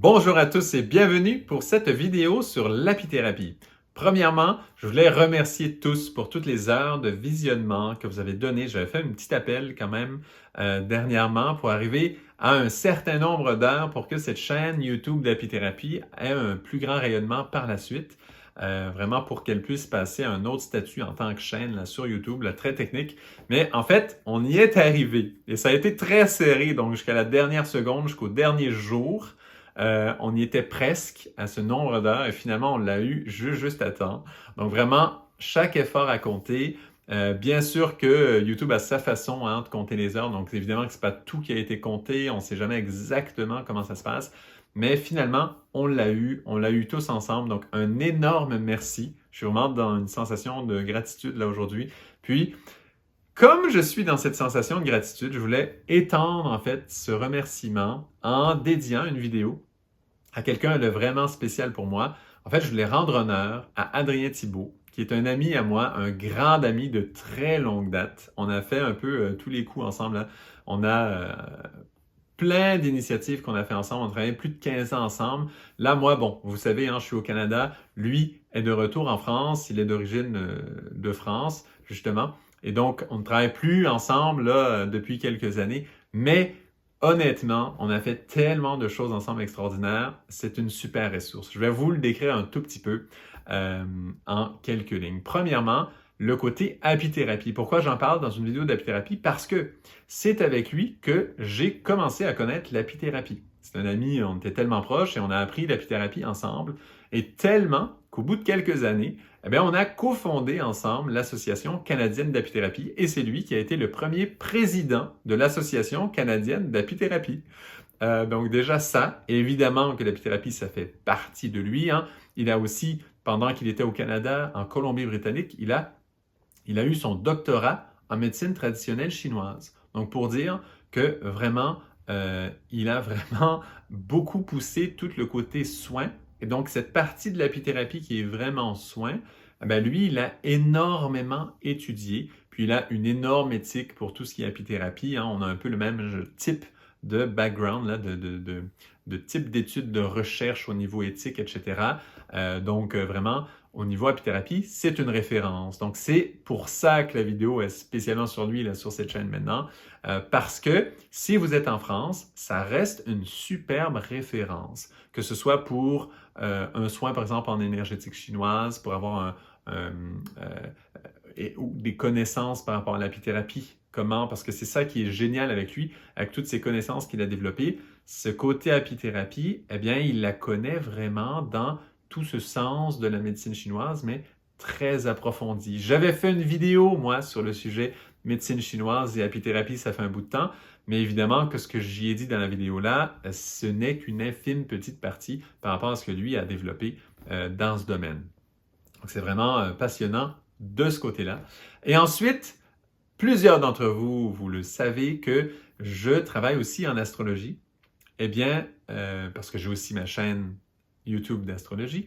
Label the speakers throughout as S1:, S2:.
S1: Bonjour à tous et bienvenue pour cette vidéo sur l'apithérapie. Premièrement, je voulais remercier tous pour toutes les heures de visionnement que vous avez données. J'avais fait un petit appel quand même dernièrement pour arriver à un certain nombre d'heures pour que cette chaîne YouTube d'apithérapie ait un plus grand rayonnement par la suite. Vraiment pour qu'elle puisse passer à un autre statut en tant que chaîne là, sur YouTube, là, très technique. Mais en fait, on y est arrivé et ça a été très serré, donc jusqu'à la dernière seconde, jusqu'au dernier jour. On y était presque à ce nombre d'heures et finalement on l'a eu juste à temps. Donc vraiment, chaque effort a compté. Bien sûr que YouTube a sa façon de compter les heures, donc évidemment que ce n'est pas tout qui a été compté, on ne sait jamais exactement comment ça se passe, mais finalement, on l'a eu tous ensemble, donc un énorme merci. Je suis vraiment dans une sensation de gratitude là aujourd'hui. Puis, comme je suis dans cette sensation de gratitude, je voulais étendre en fait ce remerciement en dédiant une vidéo à quelqu'un de vraiment spécial pour moi. En fait, je voulais rendre honneur à Adrien Thibault, qui est un ami à moi, un grand ami de très longue date. On a fait un peu tous les coups ensemble, là. On a plein d'initiatives qu'on a fait ensemble. On a travaillé plus de 15 ans ensemble. Là, moi, bon, vous savez, je suis au Canada. Lui est de retour en France. Il est d'origine de France, justement. Et donc, on ne travaille plus ensemble là, depuis quelques années. Mais honnêtement, on a fait tellement de choses ensemble extraordinaires. C'est une super ressource. Je vais vous le décrire un tout petit peu en quelques lignes. Premièrement, le côté apithérapie. Pourquoi j'en parle dans une vidéo d'apithérapie? Parce que c'est avec lui que j'ai commencé à connaître l'apithérapie. C'est un ami, on était tellement proches et on a appris l'apithérapie ensemble. Et tellement qu'au bout de quelques années, on a cofondé ensemble l'Association canadienne d'apithérapie et c'est lui qui a été le premier président de l'Association canadienne d'apithérapie. Donc déjà ça, et évidemment que l'apithérapie, ça fait partie de lui. Il a aussi, pendant qu'il était au Canada, en Colombie-Britannique, il a eu son doctorat en médecine traditionnelle chinoise. Donc, pour dire que vraiment, il a vraiment beaucoup poussé tout le côté soin. Et donc, cette partie de l'apithérapie qui est vraiment soin, lui, il a énormément étudié. Puis, il a une énorme éthique pour tout ce qui est apithérapie. On a un peu le même type de background, là, de type d'études de recherche au niveau éthique, etc. Donc, vraiment, au niveau apithérapie, c'est une référence. Donc, c'est pour ça que la vidéo est spécialement sur lui, là, sur cette chaîne maintenant, parce que si vous êtes en France, ça reste une superbe référence, que ce soit pour un soin, par exemple, en énergétique chinoise, pour avoir ou des connaissances par rapport à l'apithérapie. Comment? Parce que c'est ça qui est génial avec lui, avec toutes ces connaissances qu'il a développées. Ce côté apithérapie, il la connaît vraiment dans tout ce sens de la médecine chinoise, mais très approfondi. J'avais fait une vidéo, moi, sur le sujet médecine chinoise et apithérapie, ça fait un bout de temps, mais évidemment que ce que j'y ai dit dans la vidéo-là, ce n'est qu'une infime petite partie par rapport à ce que lui a développé dans ce domaine. Donc, c'est vraiment passionnant de ce côté-là. Et ensuite, plusieurs d'entre vous, vous le savez que je travaille aussi en astrologie. Parce que j'ai aussi ma chaîne YouTube d'astrologie,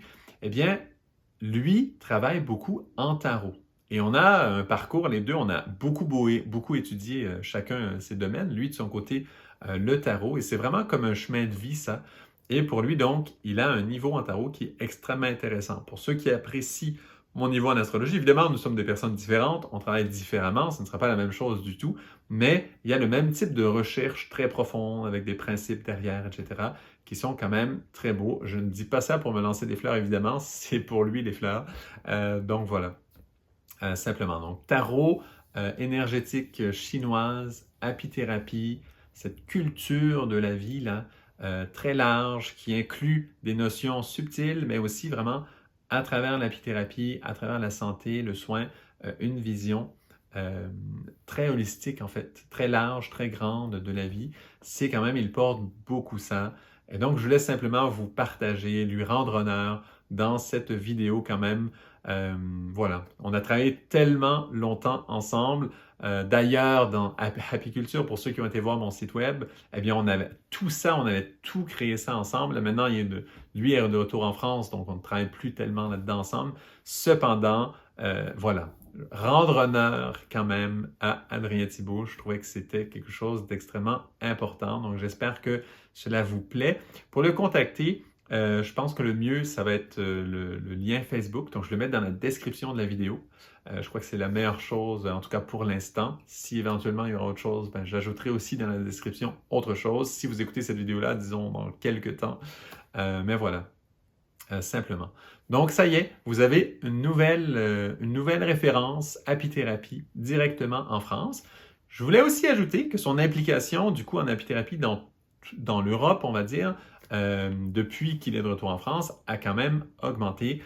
S1: lui travaille beaucoup en tarot. Et on a un parcours, les deux, on a beaucoup étudié chacun ses domaines. Lui, de son côté, le tarot. Et c'est vraiment comme un chemin de vie, ça. Et pour lui, donc, il a un niveau en tarot qui est extrêmement intéressant. Pour ceux qui apprécient mon niveau en astrologie, évidemment, nous sommes des personnes différentes, on travaille différemment, ce ne sera pas la même chose du tout, mais il y a le même type de recherche très profonde avec des principes derrière, etc., qui sont quand même très beaux. Je ne dis pas ça pour me lancer des fleurs, évidemment, c'est pour lui les fleurs. Donc voilà, simplement. Donc tarot, énergétique chinoise, apithérapie, cette culture de la vie là, très large qui inclut des notions subtiles, mais aussi vraiment à travers l'apithérapie, à travers la santé, le soin, une vision très holistique en fait, très large, très grande de la vie. C'est quand même, il porte beaucoup ça. Et donc, je voulais simplement vous partager, lui rendre honneur dans cette vidéo quand même. Voilà, on a travaillé tellement longtemps ensemble. D'ailleurs, dans Apiculture, pour ceux qui ont été voir mon site web, on avait tout ça, on avait tout créé ça ensemble. Maintenant, lui est de retour en France, donc on ne travaille plus tellement là-dedans ensemble. Cependant, voilà, rendre honneur quand même à Adrien Thibault. Je trouvais que c'était quelque chose d'extrêmement important. Donc, j'espère que cela vous plaît. Pour le contacter, je pense que le mieux, ça va être le lien Facebook. Donc, je le mets dans la description de la vidéo. Je crois que c'est la meilleure chose, en tout cas pour l'instant. Si éventuellement il y aura autre chose, ben, j'ajouterai aussi dans la description autre chose. Si vous écoutez cette vidéo-là, disons dans quelques temps. Mais voilà. Simplement. Donc, ça y est, vous avez une nouvelle référence apithérapie directement en France. Je voulais aussi ajouter que son implication, du coup, en apithérapie dans l'Europe, on va dire, depuis qu'il est de retour en France, a quand même augmenté.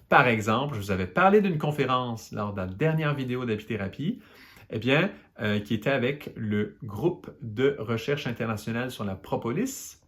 S1: Par exemple, je vous avais parlé d'une conférence lors de la dernière vidéo d'apithérapie, eh bien, qui était avec le groupe de recherche internationale sur la propolis.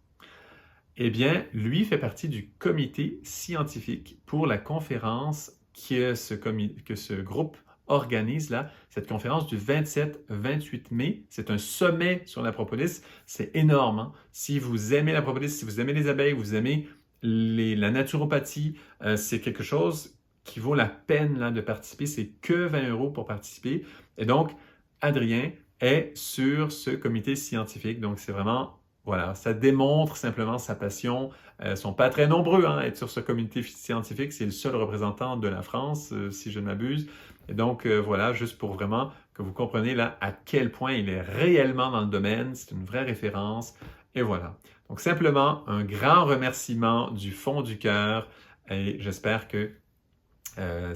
S1: Eh bien, lui fait partie du comité scientifique pour la conférence que ce groupe organise là, cette conférence du 27-28 mai. C'est un sommet sur la propolis. C'est énorme, hein? Si vous aimez la propolis, si vous aimez les abeilles, vous aimez la naturopathie, c'est quelque chose qui vaut la peine là, de participer. C'est que 20 € pour participer. Et donc, Adrien est sur ce comité scientifique. Donc, c'est vraiment... Voilà, ça démontre simplement sa passion. Ils ne sont pas très nombreux à être sur ce comité scientifique. C'est le seul représentant de la France, si je ne m'abuse. Et donc, voilà, juste pour vraiment que vous compreniez là à quel point il est réellement dans le domaine. C'est une vraie référence. Et voilà. Donc, simplement, un grand remerciement du fond du cœur. Et j'espère que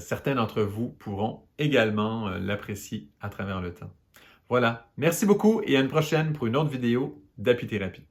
S1: certains d'entre vous pourront également l'apprécier à travers le temps. Voilà. Merci beaucoup et à une prochaine pour une autre vidéo d'apithérapie.